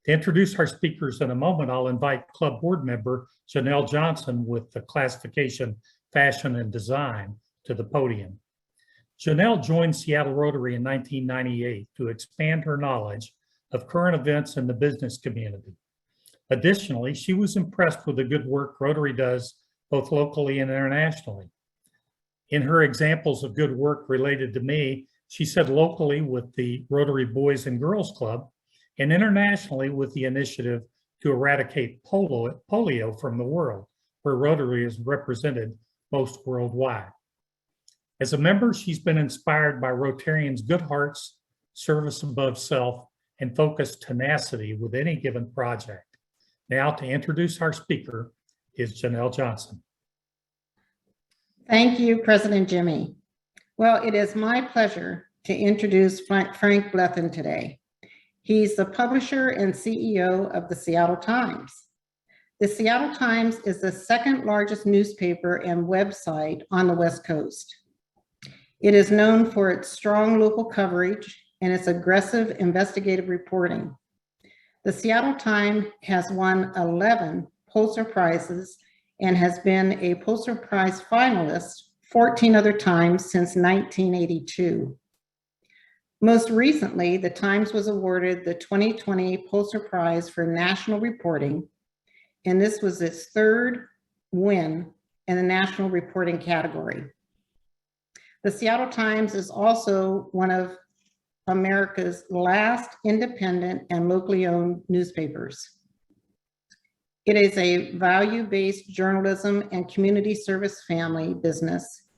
To introduce our speakers in a moment, I'll invite club board member Janelle Johnson with the classification Fashion and Design to the podium. Janelle joined Seattle Rotary in 1998 to expand her knowledge of current events in the business community. Additionally, she was impressed with the good work Rotary does both locally and internationally. In her examples of good work related to me, she said locally with the Rotary Boys and Girls Club and internationally with the initiative to eradicate polio from the world, where Rotary is represented most worldwide. As a member, she's been inspired by Rotarians' good hearts, service above self, and focused tenacity with any given project. Now to introduce our speaker is Janelle Johnson. Thank you, President Jimmy. Well, it is my pleasure to introduce Frank Blethen today. He's the publisher and CEO of the Seattle Times. The Seattle Times is the second largest newspaper and website on the West Coast. It is known for its strong local coverage and its aggressive investigative reporting. The Seattle Times has won 11 Pulitzer Prizes and has been a Pulitzer Prize finalist 14 other times since 1982. Most recently, the Times was awarded the 2020 Pulitzer Prize for National Reporting, and this was its third win in the national reporting category. The Seattle Times is also one of America's last independent and locally owned newspapers. It is a value-based journalism and community service family business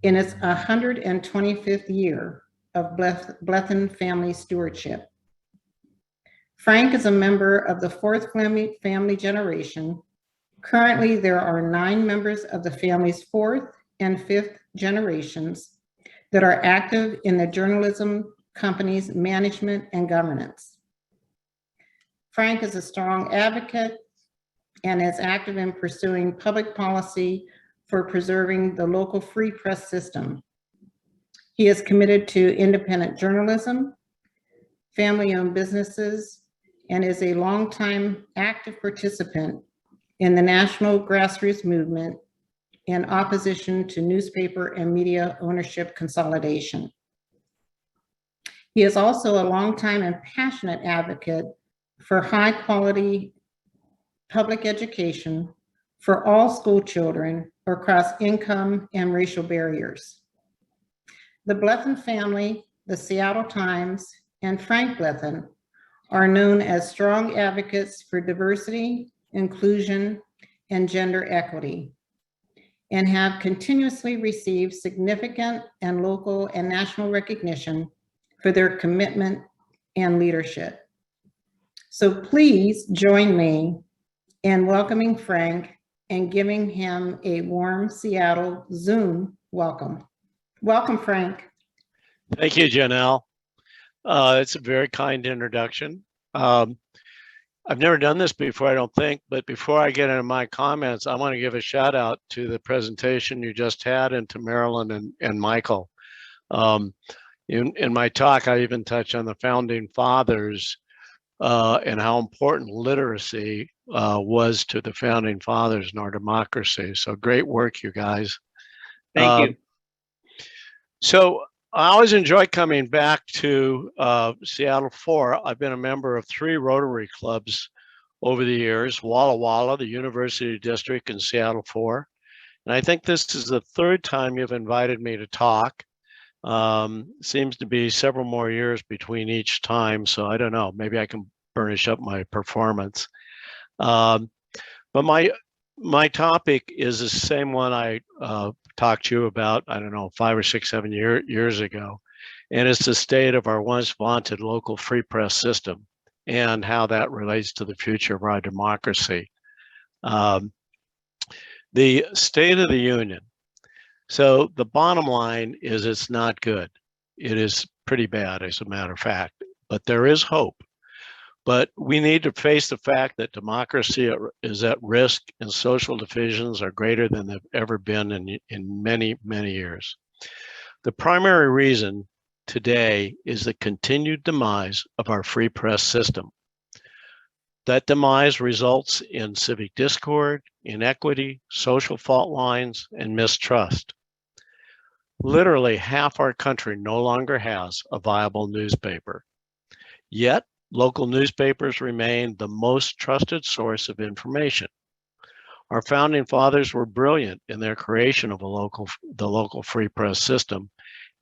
in its 125th year of Blethen family stewardship. Frank is a member of the fourth family generation. Currently, there are 9 members of the family's fourth and fifth generations that are active in the journalism company's management and governance. Frank is a strong advocate and is active in pursuing public policy for preserving the local free press system. He is committed to independent journalism, family-owned businesses, and is a longtime active participant in the national grassroots movement in opposition to newspaper and media ownership consolidation. He is also a longtime and passionate advocate for high-quality public education for all school children across income and racial barriers. The Blethen family, the Seattle Times, and Frank Blethen are known as strong advocates for diversity, inclusion, and gender equity, and have continuously received significant and local and national recognition for their commitment and leadership. So please join me in welcoming Frank and giving him a warm Seattle Zoom welcome. Welcome, Frank. Thank you, Janelle. It's a very kind introduction. I've never done this before, I don't think, but before I get into my comments, I want to give a shout out to the presentation you just had and to Marilyn and Michael. In my talk, I even touched on the founding fathers and how important literacy was to the founding fathers in our democracy. So great work, you guys. Thank you. So I always enjoy coming back to Seattle 4. I've been a member of 3 Rotary clubs over the years, Walla Walla, the University District, and Seattle 4. And I think this is the 3rd time you've invited me to talk. Seems to be several more years between each time, so I don't know, maybe I can burnish up my performance. But my topic is the same one I talked to you about, I don't know, 5 or 6, 7 years ago. And it's the state of our once vaunted local free press system and how that relates to the future of our democracy. The State of the Union. So the bottom line is it's not good. It is pretty bad, as a matter of fact, but there is hope. But we need to face the fact that democracy is at risk and social divisions are greater than they've ever been in many, many years. The primary reason today is the continued demise of our free press system. That demise results in civic discord, inequity, social fault lines, and mistrust. Literally half our country no longer has a viable newspaper. Yet, local newspapers remain the most trusted source of information. Our founding fathers were brilliant in their creation of the local free press system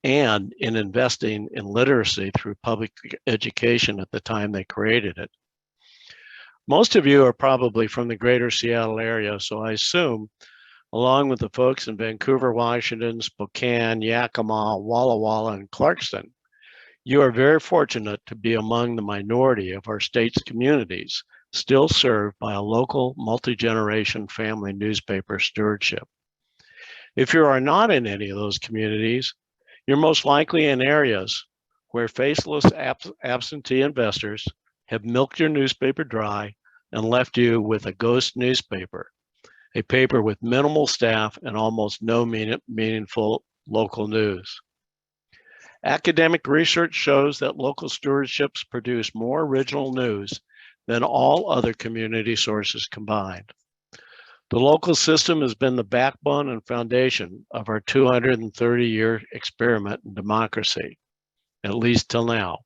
and in investing in literacy through public education at the time they created it. Most of you are probably from the greater Seattle area, so I assume, along with the folks in Vancouver, Washington, Spokane, Yakima, Walla Walla, and Clarkston, you are very fortunate to be among the minority of our state's communities still served by a local multi-generation family newspaper stewardship. If you are not in any of those communities, you're most likely in areas where faceless absentee investors have milked your newspaper dry and left you with a ghost newspaper, a paper with minimal staff and almost no meaningful local news. Academic research shows that local stewardships produce more original news than all other community sources combined. The local system has been the backbone and foundation of our 230-year experiment in democracy, at least till now.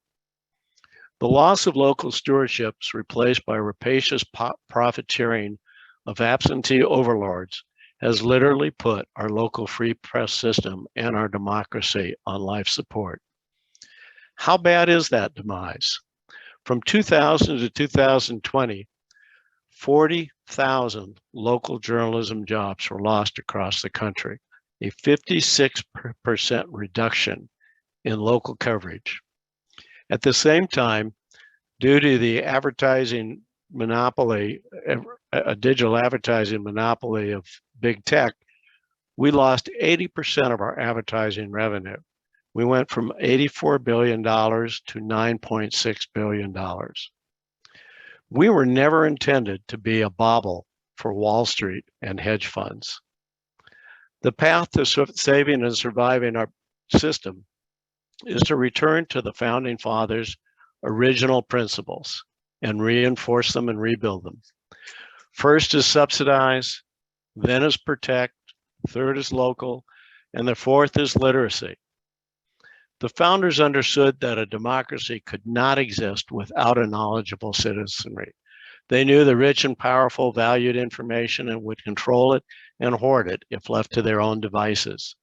The loss of local stewardships replaced by rapacious profiteering of absentee overlords has literally put our local free press system and our democracy on life support. How bad is that demise? From 2000 to 2020, 40,000 local journalism jobs were lost across the country, a 56% reduction in local coverage. At the same time, due to the advertising monopoly, a digital advertising monopoly of big tech, we lost 80% of our advertising revenue. We went from $84 billion to $9.6 billion. We were never intended to be a bauble for Wall Street and hedge funds. The path to saving and surviving our system is to return to the founding fathers' original principles and reinforce them and rebuild them. First is subsidize, then is protect, third is local, and the fourth is literacy. The founders understood that a democracy could not exist without a knowledgeable citizenry. They knew the rich and powerful valued information and would control it and hoard it if left to their own devices.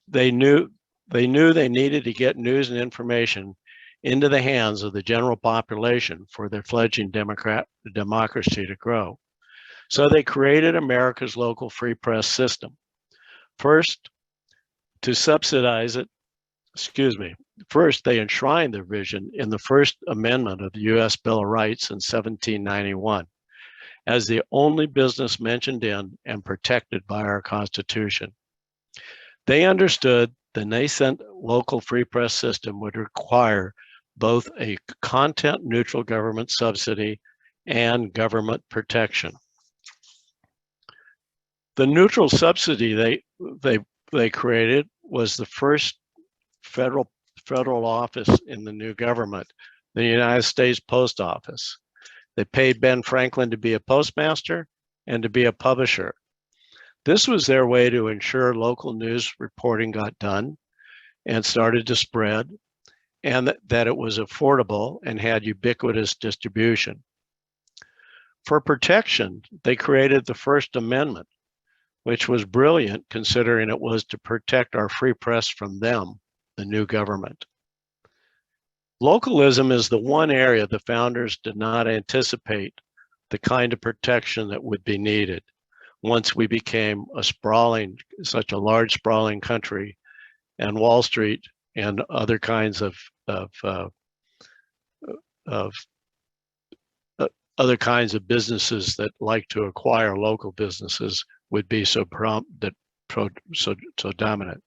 They knew they needed to get news and information into the hands of the general population for their fledgling democracy to grow. So they created America's local free press system. First, to subsidize it, first they enshrined their vision in the First Amendment of the U.S. Bill of Rights in 1791 as the only business mentioned in and protected by our Constitution. They understood the nascent local free press system would require both a content-neutral government subsidy and government protection. The neutral subsidy they created was the first federal office in the new government, the United States Post Office. They paid Ben Franklin to be a postmaster and to be a publisher. This was their way to ensure local news reporting got done and started to spread, and that it was affordable and had ubiquitous distribution. For protection, they created the First Amendment, which was brilliant considering it was to protect our free press from them, the new government. Localism is the one area the founders did not anticipate the kind of protection that would be needed once we became such a large sprawling country, and Wall Street and other kinds of other kinds of businesses that like to acquire local businesses would be so dominant.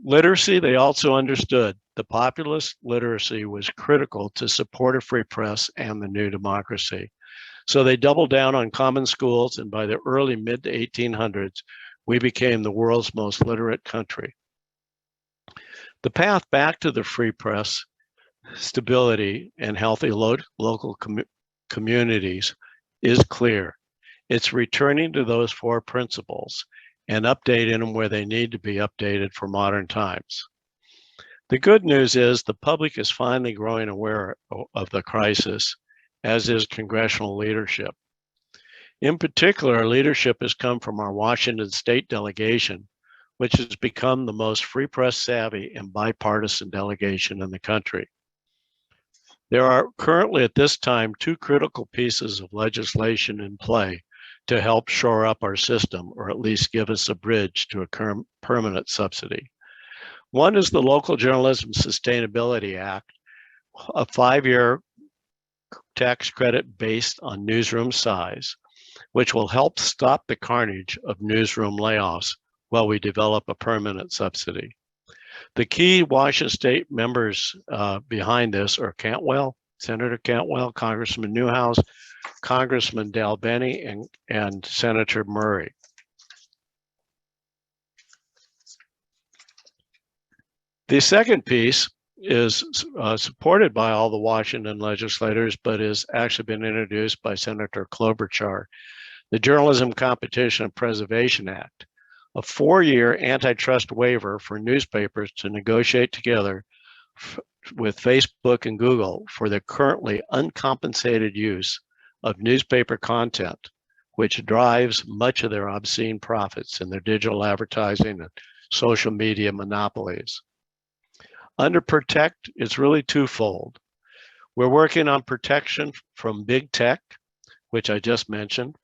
Literacy, they also understood the populist literacy was critical to support a free press and the new democracy. So they doubled down on common schools, and by the early mid 1800s, we became the world's most literate country. The path back to the free press stability, and healthy local communities is clear. It's returning to those four principles and updating them where they need to be updated for modern times. The good news is the public is finally growing aware of the crisis, as is congressional leadership. In particular, leadership has come from our Washington state delegation, which has become the most free press savvy and bipartisan delegation in the country. There are currently at this time two critical pieces of legislation in play to help shore up our system, or at least give us a bridge to a permanent subsidy. One is the Local Journalism Sustainability Act, a 5-year tax credit based on newsroom size, which will help stop the carnage of newsroom layoffs while we develop a permanent subsidy. The key Washington state members behind this are Cantwell, Senator Cantwell, Congressman Newhouse, Congressman Dalbeny, and Senator Murray. The second piece is supported by all the Washington legislators, but has actually been introduced by Senator Klobuchar, the Journalism Competition and Preservation Act, a 4-year antitrust waiver for newspapers to negotiate together with Facebook and Google for the currently uncompensated use of newspaper content, which drives much of their obscene profits in their digital advertising and social media monopolies. Under Protect, it's really twofold. We're working on protection from big tech, which I just mentioned,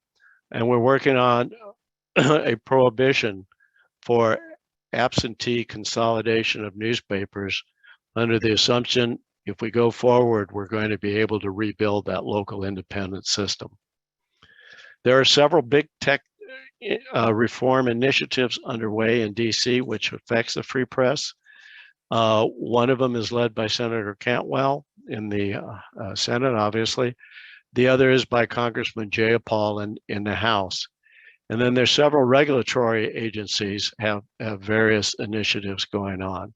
and we're working on a prohibition for absentee consolidation of newspapers under the assumption if we go forward, we're going to be able to rebuild that local independent system. There are several big tech reform initiatives underway in DC, which affects the free press. One of them is led by Senator Cantwell in the Senate, obviously. The other is by Congressman Jayapal in the House. And then there's several regulatory agencies have various initiatives going on.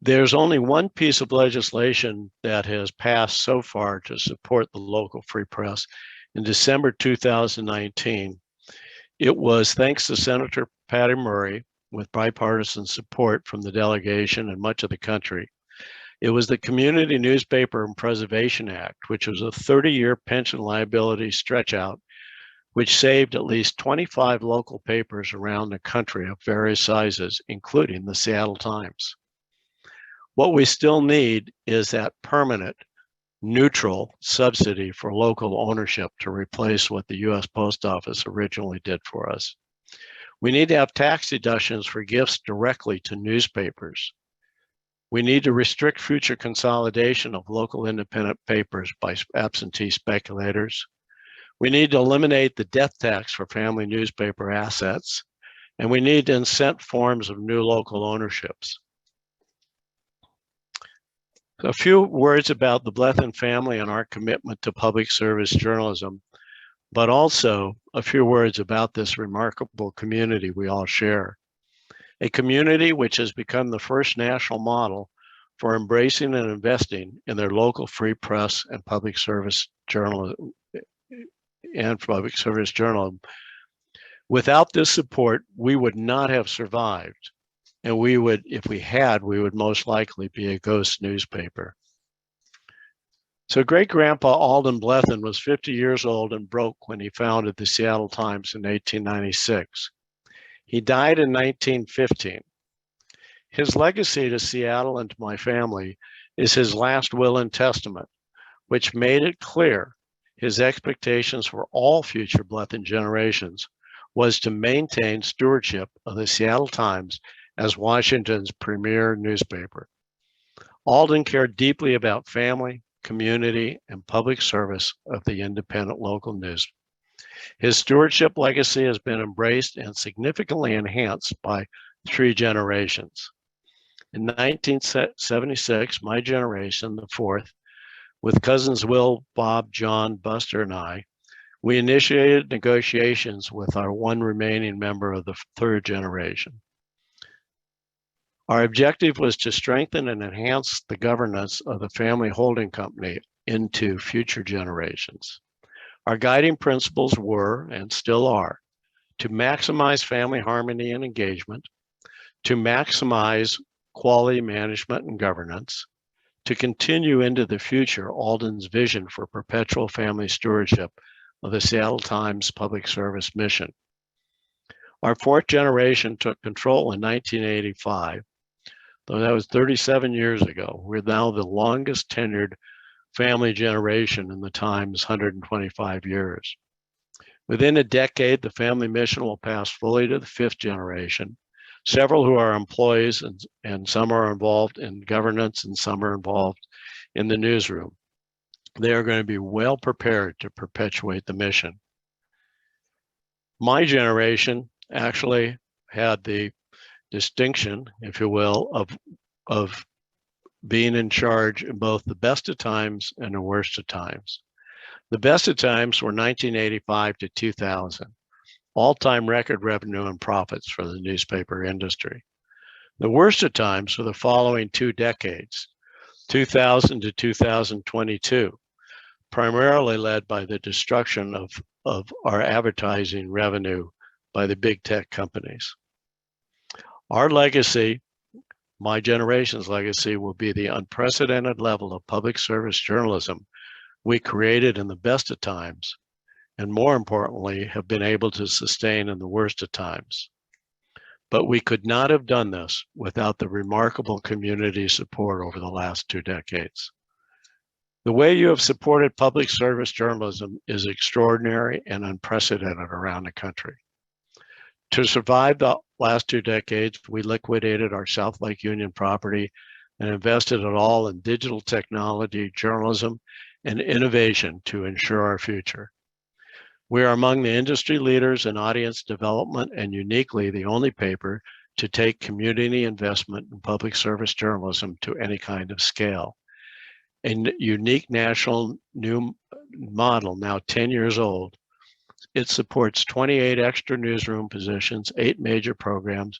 There's only one piece of legislation that has passed so far to support the local free press. In December 2019, it was thanks to Senator Patty Murray, with bipartisan support from the delegation and much of the country. It was the Community Newspaper and Preservation Act, which was a 30-year pension liability stretch out, which saved at least 25 local papers around the country of various sizes, including the Seattle Times. What we still need is that permanent, neutral subsidy for local ownership to replace what the US Post Office originally did for us. We need to have tax deductions for gifts directly to newspapers. We need to restrict future consolidation of local independent papers by absentee speculators. We need to eliminate the death tax for family newspaper assets, and we need to incent forms of new local ownerships. A few words about the Blethen family and our commitment to public service journalism, but also a few words about this remarkable community we all share. A community which has become the first national model for embracing and investing in their local free press and public service journalism. Without this support, we would not have survived. And we would, if we had, we would most likely be a ghost newspaper. So great-grandpa Alden Blethen was 50 years old and broke when he founded the Seattle Times in 1896. He died in 1915. His legacy to Seattle and to my family is his last will and testament, which made it clear his expectations for all future Blethen generations was to maintain stewardship of the Seattle Times as Washington's premier newspaper. Alden cared deeply about family, community, and public service of the independent local news. His stewardship legacy has been embraced and significantly enhanced by 3 generations. In 1976, my generation, the 4th, with cousins Will, Bob, John, Buster, and I, we initiated negotiations with our one remaining member of the 3rd generation. Our objective was to strengthen and enhance the governance of the family holding company into future generations. Our guiding principles were, and still are, to maximize family harmony and engagement, to maximize quality management and governance, to continue into the future Alden's vision for perpetual family stewardship of the Seattle Times public service mission. Our fourth generation took control in 1985, though that was 37 years ago. We're now the longest tenured family generation in the Times' 125 years. Within a decade, the family mission will pass fully to the fifth generation, several who are employees and some are involved in governance and some are involved in the newsroom. They are going to be well prepared to perpetuate the mission. My generation actually had the distinction, if you will, of being in charge in both the best of times and the worst of times. The best of times were 1985 to 2000, all-time record revenue and profits for the newspaper industry. The worst of times were the following 2 decades, 2000 to 2022, primarily led by the destruction of our advertising revenue by the big tech companies. Our legacy, my generation's legacy, will be the unprecedented level of public service journalism we created in the best of times, and more importantly, have been able to sustain in the worst of times. But we could not have done this without the remarkable community support over the last 2 decades. The way you have supported public service journalism is extraordinary and unprecedented around the country. To survive the last 2 decades, we liquidated our South Lake Union property and invested it all in digital technology, journalism, and innovation to ensure our future. We are among the industry leaders in audience development and uniquely the only paper to take community investment in public service journalism to any kind of scale. A unique national new model, now 10 years old. It supports 28 extra newsroom positions, 8 major programs.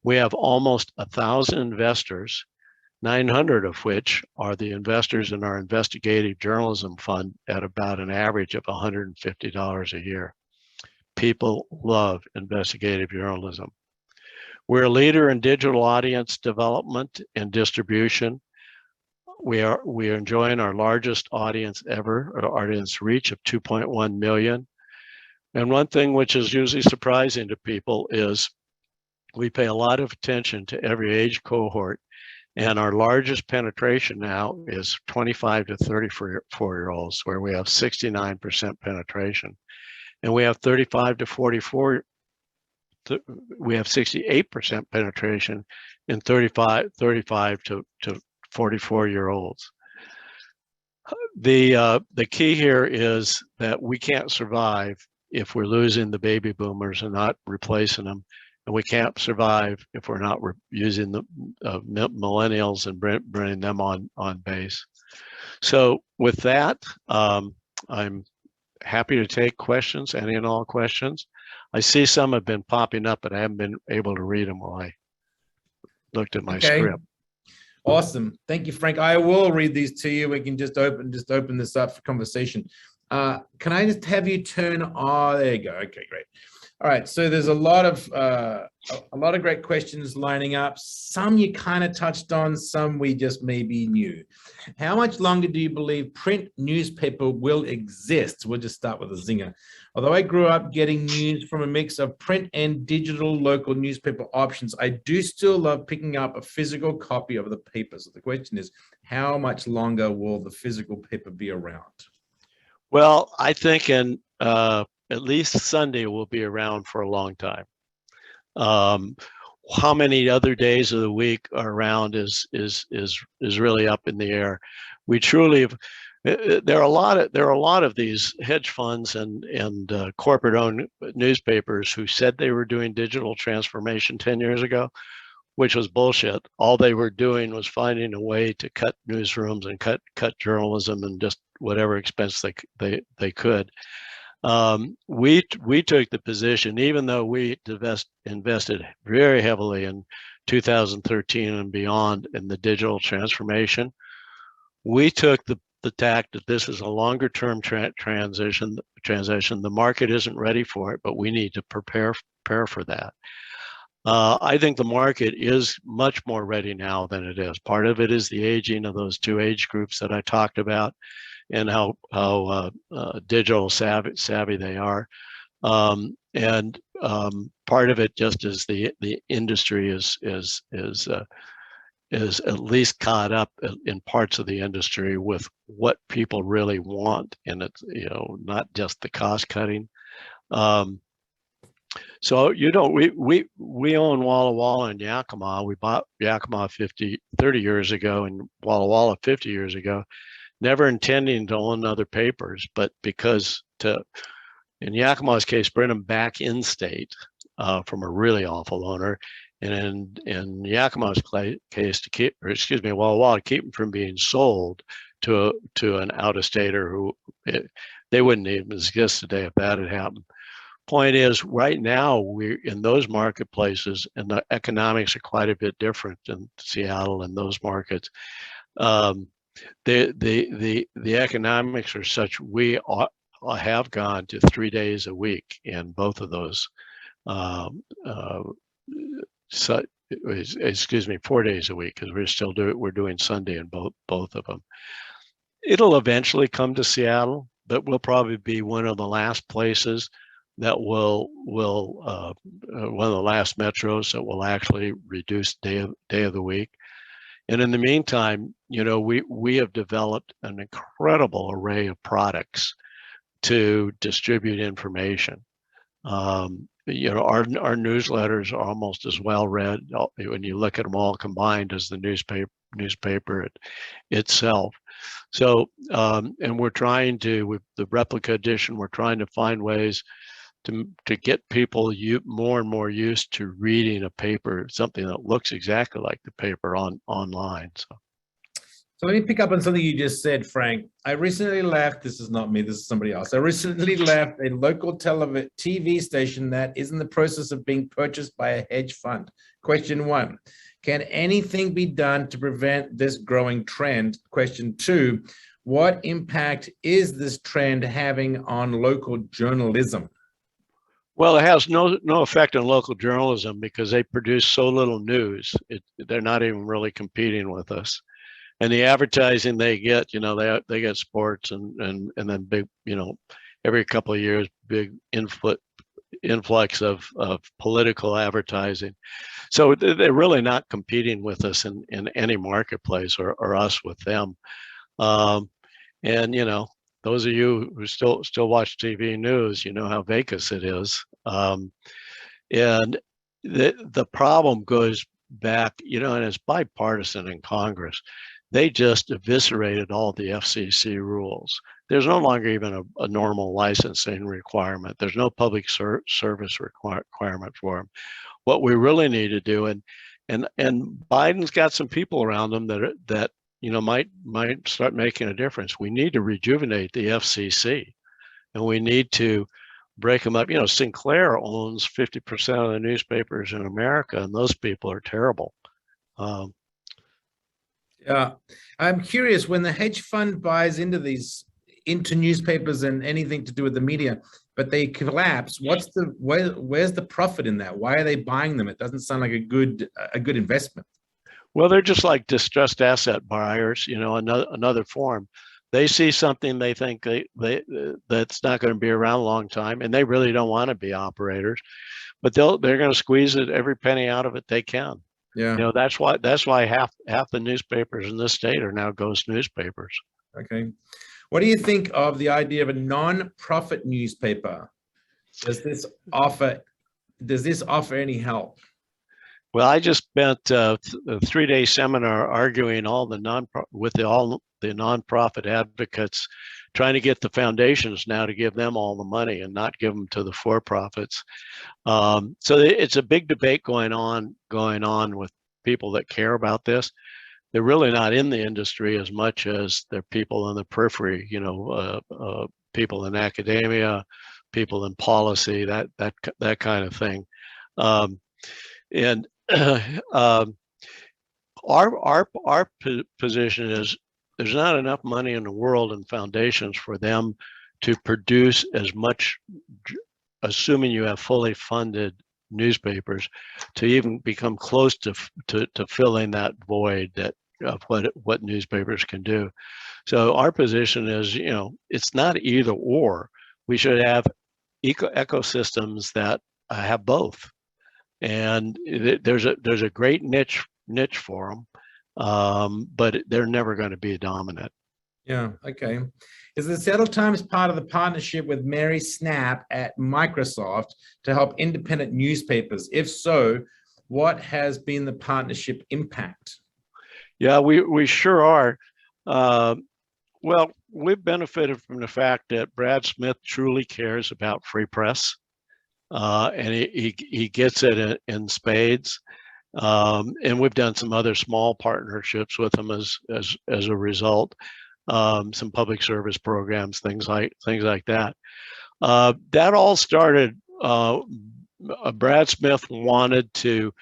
We have almost 1,000 investors, 900 of which are the investors in our investigative journalism fund at about an average of $150 a year. People love investigative journalism. We're a leader in digital audience development and distribution. We are enjoying our largest audience ever, our audience reach of 2.1 million. And one thing which is usually surprising to people is we pay a lot of attention to every age cohort. And our largest penetration now is 25 to 34-year-olds, where we have 69% penetration. And we have 35 to 44, we have 68% penetration in 35 to 44-year-olds. The key here is that we can't survive if we're losing the baby boomers and not replacing them. And we can't survive if we're not using the millennials and bringing them on base. So with that, I'm happy to take questions, any and all questions. I see some have been popping up, but I haven't been able to read them while I looked at my script. Awesome. Thank you, Frank. I will read these to you. We can just open this up for conversation. Can I just have you turn? Oh, there you go. Okay, great. All right, so there's a lot of great questions lining up. Some you kind of touched on, some we just maybe knew. How much longer do you believe print newspaper will exist? We'll just start with a zinger. Although I grew up getting news from a mix of print and digital local newspaper options, I do still love picking up a physical copy of the paper. So the question is, how much longer will the physical paper be around? Well, I think at least Sunday will be around for a long time. How many other days of the week are around is really up in the air. We truly have, there are a lot of these hedge funds and corporate-owned newspapers who said they were doing digital transformation 10 years ago, which was bullshit. All they were doing was finding a way to cut newsrooms and cut journalism and just whatever expense they could. We took the position, even though we invested very heavily in 2013 and beyond in the digital transformation. We took the tact that this is a longer term transition. The market isn't ready for it, but we need to prepare for that. I think the market is much more ready now than it is. Part of it is the aging of those two age groups that I talked about, and how digital savvy they are. And part of it just is the industry is at least caught up in parts of the industry with what people really want, and it's, you know, not just the cost cutting. So, you know, we own Walla Walla and Yakima. We bought Yakima 30 years ago and Walla Walla 50 years ago, never intending to own other papers, but because in Yakima's case, bring them back in state from a really awful owner. And in Yakima's case, Walla Walla, to keep them from being sold to an out-of-stater who they wouldn't even exist today if that had happened. Point is, right now we're in those marketplaces, and the economics are quite a bit different in Seattle and those markets. The economics are such, we have gone to 3 days a week in both of those. Excuse me, 4 days a week, because we're doing Sunday in both of them. It'll eventually come to Seattle, but we'll probably be one of the last places that will one of the last metros that will actually reduce day of the week. And in the meantime, you know, we have developed an incredible array of products to distribute information. You know, our newsletters are almost as well read when you look at them all combined as the newspaper itself. So, and we're trying to, with the replica edition, we're trying to find ways to get people more and more used to reading a paper, something that looks exactly like the paper online. So let me pick up on something you just said, Frank. I recently left, this is not me, this is somebody else. I recently left a local TV station that is in the process of being purchased by a hedge fund. Question 1, can anything be done to prevent this growing trend? Question 2, what impact is this trend having on local journalism? Well, it has no effect on local journalism because they produce so little news. They're not even really competing with us. And the advertising they get, you know, they get sports and then big, you know, every couple of years, big influx of political advertising. So they're really not competing with us in any marketplace or us with them. And, you know, those of you who still watch TV news, you know how Vegas it is. And the problem goes back, you know, and it's bipartisan in Congress. They just eviscerated all the FCC rules. There's no longer even a normal licensing requirement. There's no public service requirement for them. What we really need to do, and Biden's got some people around him that you know might start making a difference. We need to rejuvenate the FCC, and we need to break them up. You know, Sinclair owns 50% of the newspapers in America, and those people are terrible. Yeah, I'm curious, when the hedge fund buys into newspapers and anything to do with the media, but they collapse, where's the profit in that? Why are they buying them? It doesn't sound like a good investment. Well, they're just like distressed asset buyers, you know, another form. They see something they think that's not going to be around a long time, and they really don't want to be operators, but they're going to squeeze every penny out of it they can. Yeah, you know, that's why half the newspapers in this state are now ghost newspapers. Okay, what do you think of the idea of a non-profit newspaper? Does this offer any help? Well, I just spent a 3-day seminar arguing with all the nonprofit advocates, trying to get the foundations now to give them all the money and not give them to the for-profits. So it's a big debate going on with people that care about this. They're really not in the industry as much as they're people in the periphery, you know, people in academia, people in policy, that kind of thing. And our position is there's not enough money in the world in foundations for them to produce as much, assuming you have fully funded newspapers, to even become close to filling that void that of what newspapers can do. So our position is, it's not either or. We should have ecosystems that have both, and there's a great niche for them, but they're never going to be dominant. Yeah, okay. Is the Seattle Times part of the partnership with Mary Snap at Microsoft to help independent newspapers? If so, what has been the partnership impact? Yeah, we sure are. Well, we've benefited from the fact that Brad Smith truly cares about free press, and he gets it in spades. And we've done some other small partnerships with him as a result. Some public service programs, things like that. That all started. Brad Smith wanted to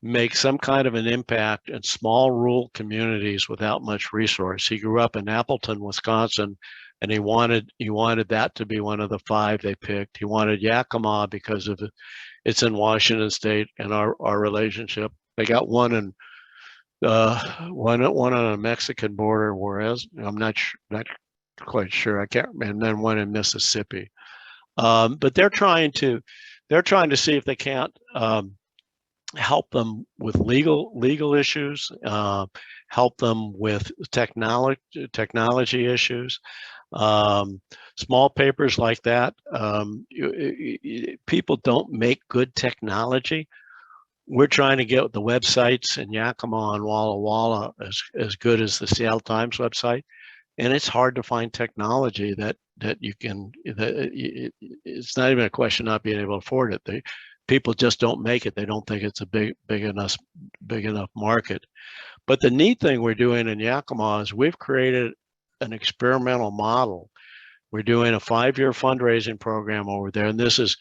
make some kind of an impact in small rural communities without much resource. He grew up in Appleton, Wisconsin, and he wanted that to be one of the 5 they picked. He wanted Yakima because of it's in Washington State and our relationship. They got one on a Mexican border, whereas I'm not quite sure. I can't. And then one in Mississippi. But they're trying to see if they can't help them with legal issues, help them with technology issues. Small papers like that, people don't make good technology. We're trying to get the websites in Yakima and Walla Walla as good as the Seattle Times website, and it's hard to find technology that you can. It's not even a question of not being able to afford it. People just don't make it. They don't think it's a big enough market. But the neat thing we're doing in Yakima is we've created an experimental model. We're doing a 5-year fundraising program over there, and this is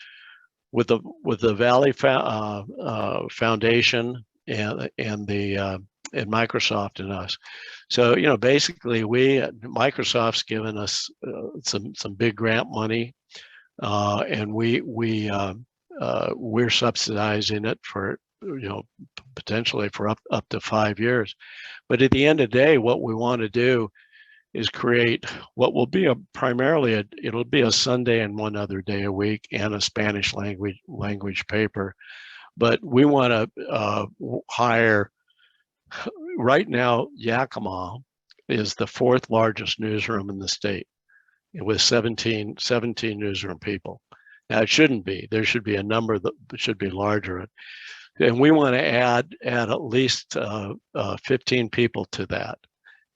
with the Valley Foundation and Microsoft and us. So basically, Microsoft's given us some big grant money, and we're subsidizing it for potentially for up to 5 years. But at the end of the day, what we want to do is create what will be it'll be a Sunday and one other day a week and a Spanish language paper. But we want to hire. Right now, Yakima is the 4th largest newsroom in the state, with 17 newsroom people. Now it shouldn't be. There should be a number that should be larger, and we want to add at least 15 people to that,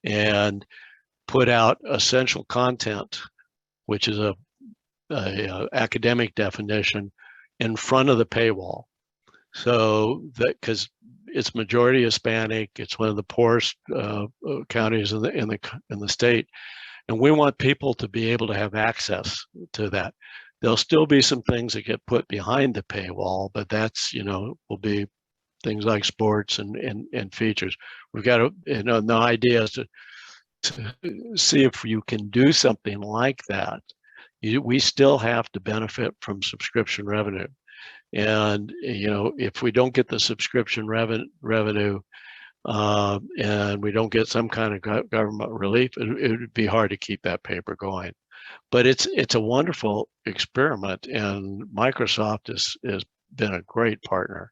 and put out essential content, which is a academic definition, in front of the paywall. So that, because it's majority Hispanic, it's one of the poorest counties in the state, and we want people to be able to have access to that. There'll still be some things that get put behind the paywall, but that's will be things like sports and features. We've got to the idea is to see if you can do something like that. We still have to benefit from subscription revenue, and if we don't get the subscription revenue and we don't get some kind of government relief, it would be hard to keep that paper going. But it's a wonderful experiment, and Microsoft has been a great partner.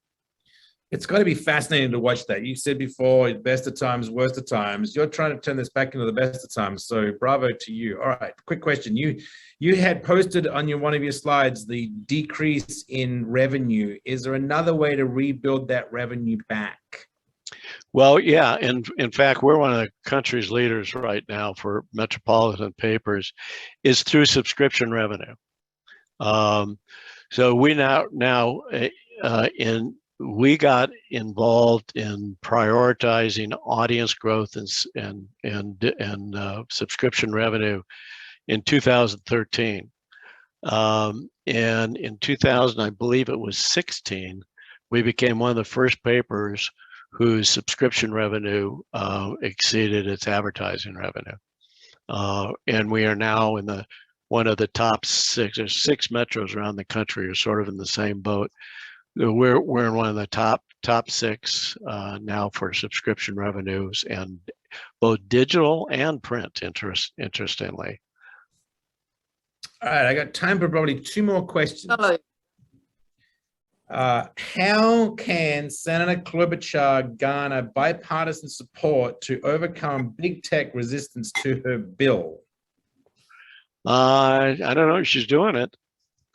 It's got to be fascinating to watch that. You said before, best of times, worst of times. You're trying to turn this back into the best of times. So bravo to you. All right, quick question. You had posted on one of your slides the decrease in revenue. Is there another way to rebuild that revenue back? Well, yeah. And in fact, we're one of the country's leaders right now for metropolitan papers, is through subscription revenue. So we we got involved in prioritizing audience growth and subscription revenue in 2013. And in 2000, I believe it was 16, we became one of the first papers whose subscription revenue exceeded its advertising revenue. And we are now in one of the top six. There's 6 metros around the country are sort of in the same boat. We're in one of the top 6 now for subscription revenues, and both digital and print. Interestingly. All right, I got time for probably 2 more questions. Hello. How can Senator Klobuchar garner bipartisan support to overcome big tech resistance to her bill? I don't know. She's doing it.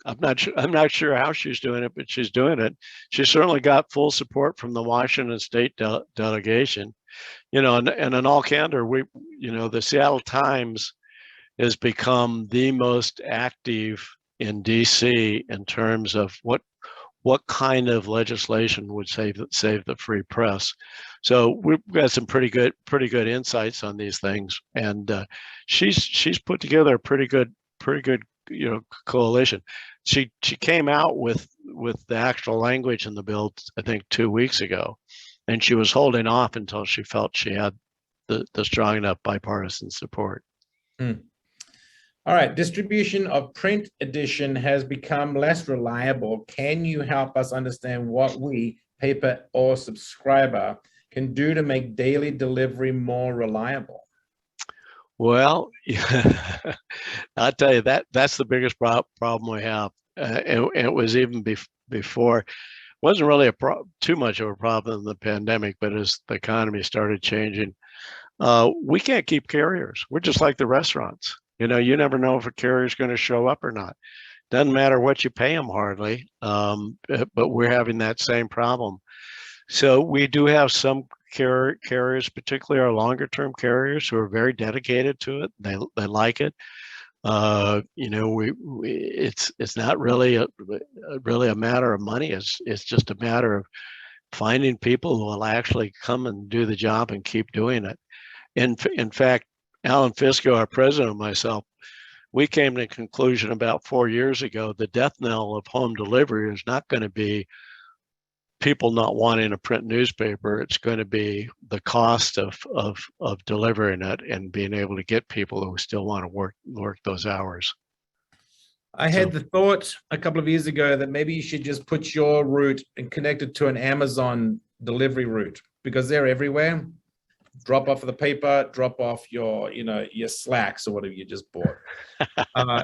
I'm not sure how she's doing it, but she's doing it. She certainly got full support from the Washington State delegation. You know, and in all candor, the Seattle Times has become the most active in DC in terms of what kind of legislation would save the free press. So we've got some pretty good insights on these things, and she's put together a pretty good coalition. She came out with the actual language in the bill, I think 2 weeks ago, and she was holding off until she felt she had the strong enough bipartisan support. All right, distribution of print edition has become less reliable. Can you help us understand what we, paper or subscriber, can do to make daily delivery more reliable? Well, I'll tell you that's the biggest problem we have. It was even before. It wasn't really too much of a problem in the pandemic, but as the economy started changing, we can't keep carriers. We're just like the restaurants. You know, you never know if a carrier is going to show up or not. Doesn't matter what you pay them hardly, but we're having that same problem. So we do have some carriers, particularly our longer term carriers, who are very dedicated to it. They like it. It's not really a matter of money. It's just a matter of finding people who will actually come and do the job and keep doing it. In fact, Alan Fisco, our president, and myself, we came to the conclusion about 4 years ago, the death knell of home delivery is not going to be people not wanting a print newspaper. It's going to be the cost of delivering it and being able to get people who still want to work those hours. I had the thought a couple of years ago that maybe you should just put your route and connect it to an Amazon delivery route, because they're everywhere. Drop off the paper, drop off your slacks or whatever you just bought.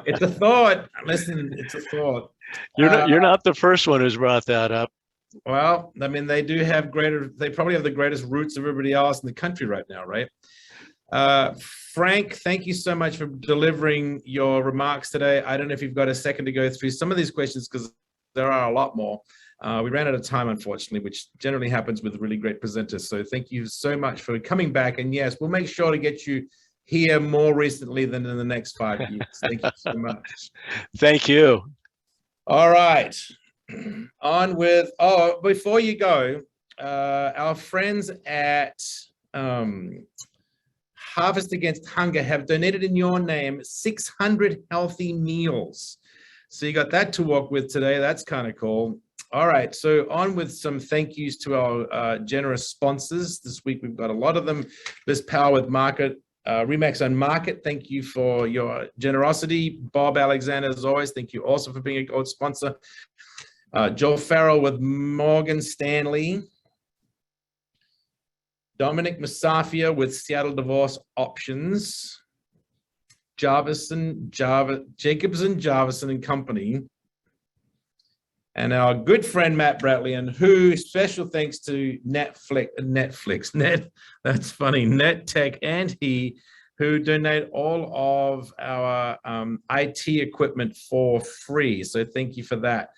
It's a thought. Listen, it's a thought. You're not the first one who's brought that up. Well, I mean, they probably have the greatest routes of everybody else in the country right now, right? Frank, thank you so much for delivering your remarks today. I don't know if you've got a second to go through some of these questions, because there are a lot more. We ran out of time, unfortunately, which generally happens with really great presenters. So thank you so much for coming back. And yes, we'll make sure to get you here more recently than in the next 5 years. Thank you so much. Thank you. All right. On with, before you go, our friends at Harvest Against Hunger have donated in your name 600 healthy meals. So you got that to walk with today. That's kind of cool. All right, so on with some thank yous to our generous sponsors. This week we've got a lot of them. This Power with Market, Remax on Market, thank you for your generosity. Bob Alexander, as always, thank you also for being a gold sponsor. Joe Farrell with Morgan Stanley. Dominic Musafia with Seattle Divorce Options. Jacobson, Jarvison and Company. And our good friend, Matt Bradley, and who special thanks to that's funny, NetTech and he, who donate all of our IT equipment for free. So thank you for that.